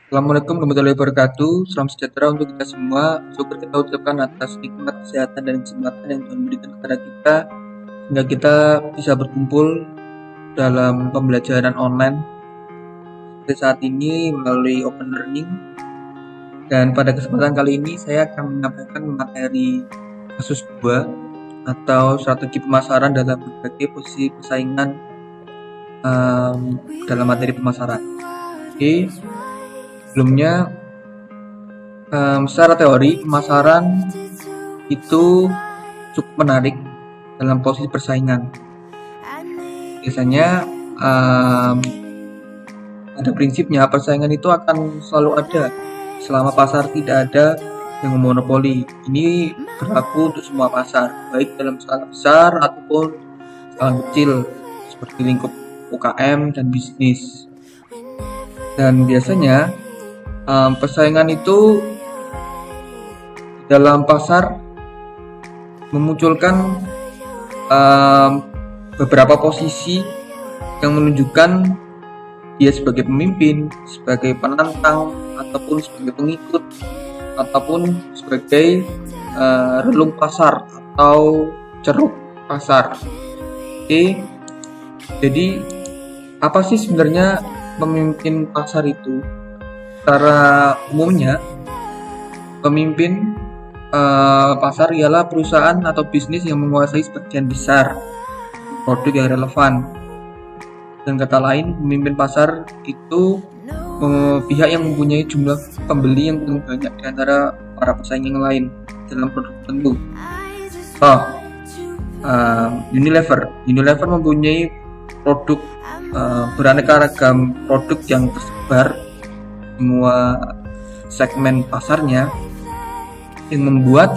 Assalamualaikum warahmatullahi wabarakatuh. Salam sejahtera untuk kita semua. Syukur kita ucapkan atas nikmat kesehatan dan kesempatan yang Tuhan berikan kepada kita sehingga kita bisa berkumpul dalam pembelajaran online seperti saat ini melalui Open Learning. Dan pada kesempatan kali ini saya akan menyampaikan materi kasus 2 atau strategi pemasaran dalam berbagai posisi persaingan dalam materi pemasaran. Oke. Sebelumnya, secara teori pemasaran itu cukup menarik dalam posisi persaingan. Biasanya ada prinsipnya persaingan itu akan selalu ada selama pasar tidak ada yang memonopoli. Ini berlaku untuk semua pasar, baik dalam skala besar ataupun skala kecil seperti lingkup UKM dan bisnis. Dan biasanya persaingan itu dalam pasar memunculkan beberapa posisi yang menunjukkan dia sebagai pemimpin, sebagai penantang, ataupun sebagai pengikut, ataupun sebagai relung pasar atau ceruk pasar. Oke, jadi apa sih sebenarnya pemimpin pasar itu? Secara umumnya, pemimpin pasar ialah perusahaan atau bisnis yang menguasai sebagian besar produk yang relevan. Dan kata lain, pemimpin pasar itu pihak yang mempunyai jumlah pembeli yang paling banyak di antara para pesaing yang lain dalam produk tertentu. Unilever mempunyai produk beraneka ragam produk yang tersebar semua segmen pasarnya, yang membuat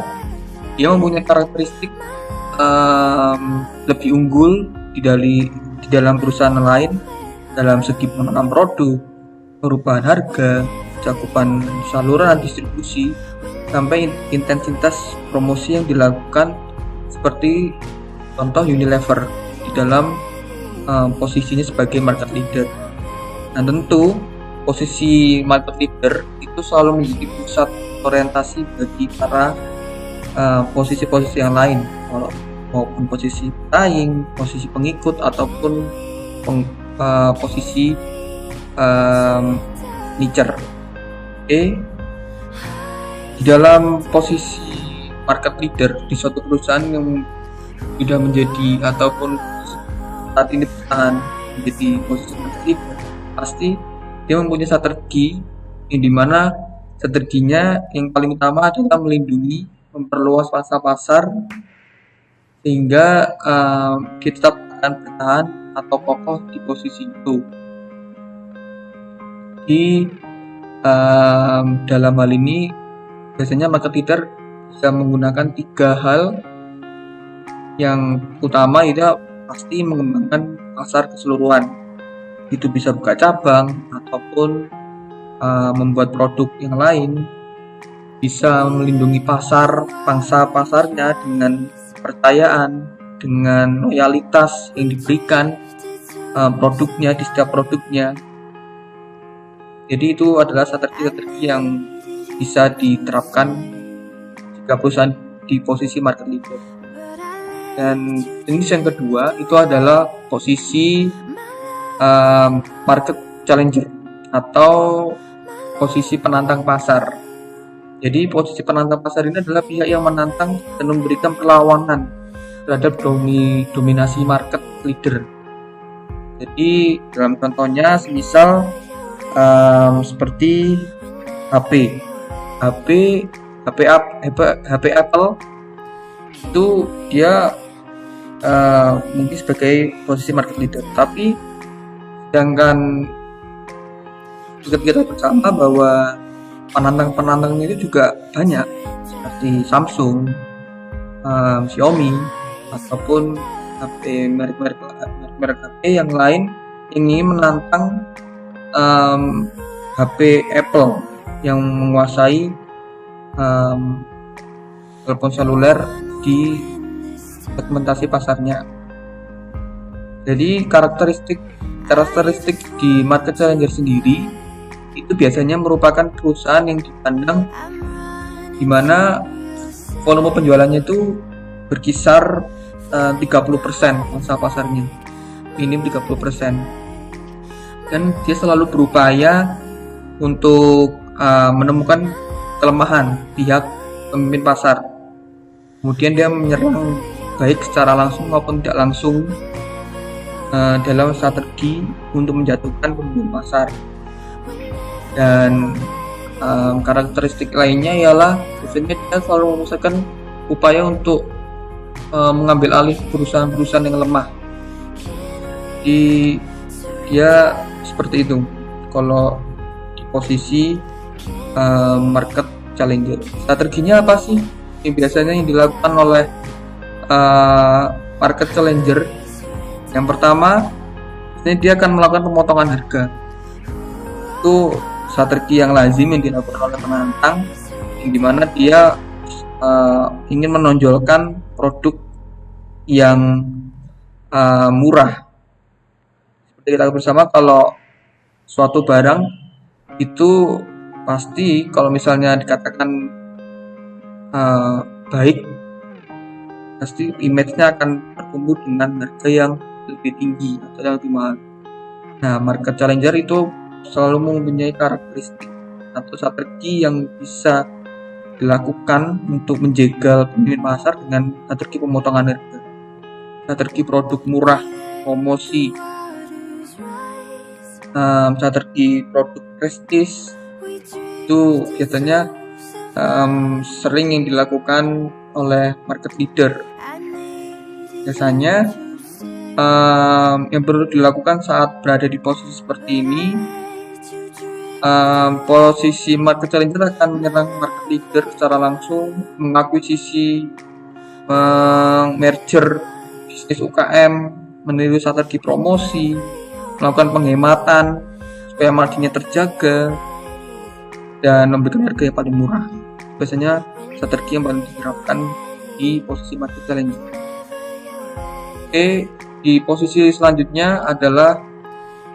dia mempunyai karakteristik lebih unggul di dalam perusahaan lain dalam segi pengenalan produk, perubahan harga, cakupan saluran distribusi, sampai intensitas promosi yang dilakukan, seperti contoh Unilever di dalam posisinya sebagai market leader. Dan tentu posisi market leader itu selalu menjadi pusat orientasi bagi para posisi-posisi yang lain, maupun posisi pesaing, posisi pengikut, ataupun posisi nicher. Oke. Di dalam posisi market leader di suatu perusahaan yang sudah menjadi ataupun saat ini bertahan menjadi posisi market leader, pasti dia mempunyai strategi yang dimana strateginya yang paling utama adalah melindungi, memperluas pangsa pasar sehingga dia tetap akan bertahan atau kokoh di posisi itu. Dalam hal ini biasanya market leader bisa menggunakan 3 hal. Yang utama itu pasti mengembangkan pasar keseluruhan. Itu bisa buka cabang ataupun membuat produk yang lain, bisa melindungi pangsa pasarnya dengan kepercayaan, dengan loyalitas yang diberikan produknya di setiap produknya. Jadi itu adalah strategi-strategi yang bisa diterapkan jika perusahaan di posisi market leader. Dan jenis yang kedua itu adalah posisi market challenger atau posisi penantang pasar. Jadi posisi penantang pasar ini adalah pihak yang menantang dan memberikan perlawanan terhadap dominasi market leader. Jadi dalam contohnya semisal seperti HP Apple itu dia mungkin sebagai posisi market leader, tapi sedangkan kita bersama bahwa penantang-penantangnya itu juga banyak seperti Samsung, Xiaomi, ataupun merek-merek HP yang lain ini menantang HP Apple yang menguasai telepon seluler di segmentasi pasarnya. Jadi karakteristik di market challenger sendiri itu biasanya merupakan perusahaan yang dipandang di mana volume penjualannya itu berkisar 30% pangsa pasarnya, minim 30%, dan dia selalu berupaya untuk menemukan kelemahan pihak pemimpin pasar. Kemudian dia menyerang baik secara langsung maupun tidak langsung dalam strategi untuk menjatuhkan pemimpin pasar. Dan karakteristik lainnya ialah biasanya dia selalu memusatkan upaya untuk mengambil alih perusahaan-perusahaan yang lemah. Jadi dia seperti itu kalau di posisi market challenger. Strateginya apa sih yang biasanya yang dilakukan oleh market challenger? Yang pertama, dia akan melakukan pemotongan harga. Itu strategi yang lazim yang dilakukan oleh penantang, yang dimana dia ingin menonjolkan produk yang murah. Seperti kita bersama, kalau suatu barang itu pasti kalau misalnya dikatakan baik, pasti image-nya akan bertumbuh dengan harga yang lebih tinggi atau yang lebih mahal. Nah, market challenger itu selalu mempunyai karakteristik atau strategi yang bisa dilakukan untuk menjegal pemimpin pasar dengan strategi pemotongan harga, strategi produk murah, promosi, strategi produk prestis. Itu biasanya sering yang dilakukan oleh market leader. Biasanya yang perlu dilakukan saat berada di posisi seperti ini, posisi market challenger akan menyerang market leader secara langsung, mengakuisisi, merger bisnis UKM, meniru strategi promosi, melakukan penghematan supaya marginnya terjaga, dan memberikan harga yang paling murah. Biasanya strategi yang paling diterapkan di posisi market challenger. Oke, di posisi selanjutnya adalah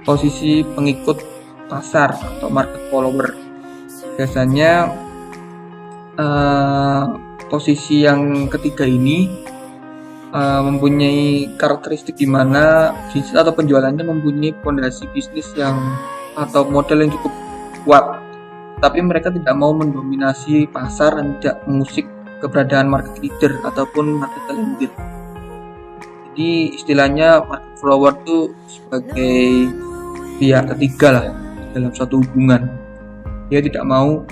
posisi pengikut pasar atau market follower. Biasanya posisi yang ketiga ini mempunyai karakteristik di mana bisnis atau penjualannya mempunyai fondasi bisnis yang atau model yang cukup kuat, tapi mereka tidak mau mendominasi pasar dan tidak mengusik keberadaan market leader ataupun market challenger. Jadi istilahnya market follower itu sebagai pihak ketiga lah dalam suatu hubungan. Dia tidak mau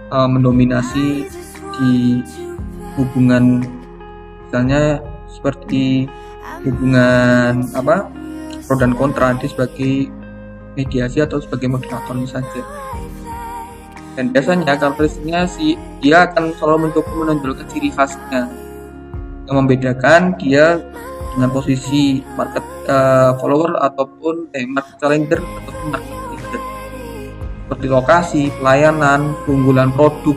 mendominasi di hubungan, misalnya seperti hubungan pro dan kontra, dia sebagai mediasi atau sebagai moderator saja. Dan biasanya karakteristiknya dia akan selalu mencoba menonjolkan ciri khasnya yang membedakan dia dengan posisi market follower ataupun market challenger ataupun market leader, seperti lokasi, pelayanan, keunggulan produk.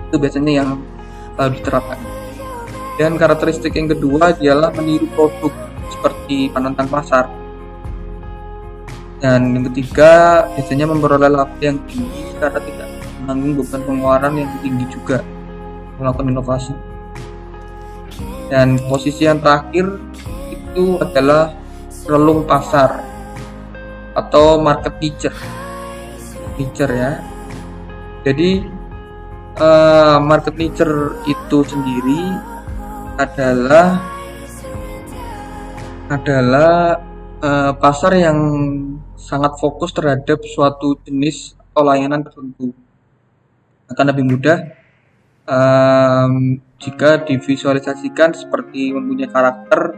Itu biasanya yang diterapkan. Dan karakteristik yang kedua adalah meniru produk seperti penantang pasar. Dan yang ketiga, biasanya memperoleh laba yang tinggi karena tidak menanggung beban pengeluaran yang tinggi juga, melakukan inovasi. Dan posisi yang terakhir itu adalah relung pasar atau market niche ya. Jadi market niche itu sendiri adalah pasar yang sangat fokus terhadap suatu jenis atau layanan tertentu. Akan lebih mudah jika divisualisasikan seperti mempunyai karakter.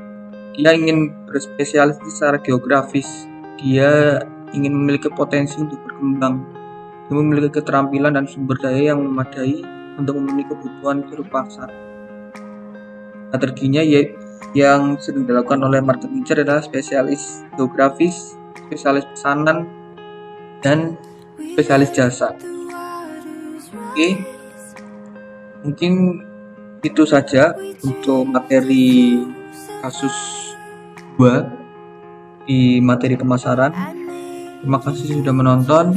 Dia ingin berspesialis secara geografis, dia ingin memiliki potensi untuk berkembang, dia memiliki keterampilan dan sumber daya yang memadai untuk memenuhi kebutuhan seluruh pasar. Strateginya yang sering dilakukan oleh market niche adalah spesialis geografis, spesialis pesanan, dan spesialis jasa. Oke, mungkin itu saja untuk materi kasus 2 di materi pemasaran. Terima kasih sudah menonton.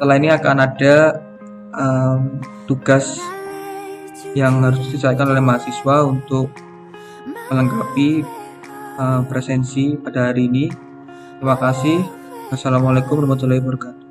Setelah ini akan ada tugas yang harus diselesaikan oleh mahasiswa untuk melengkapi presensi pada hari ini. Terima kasih. Wassalamualaikum warahmatullahi wabarakatuh.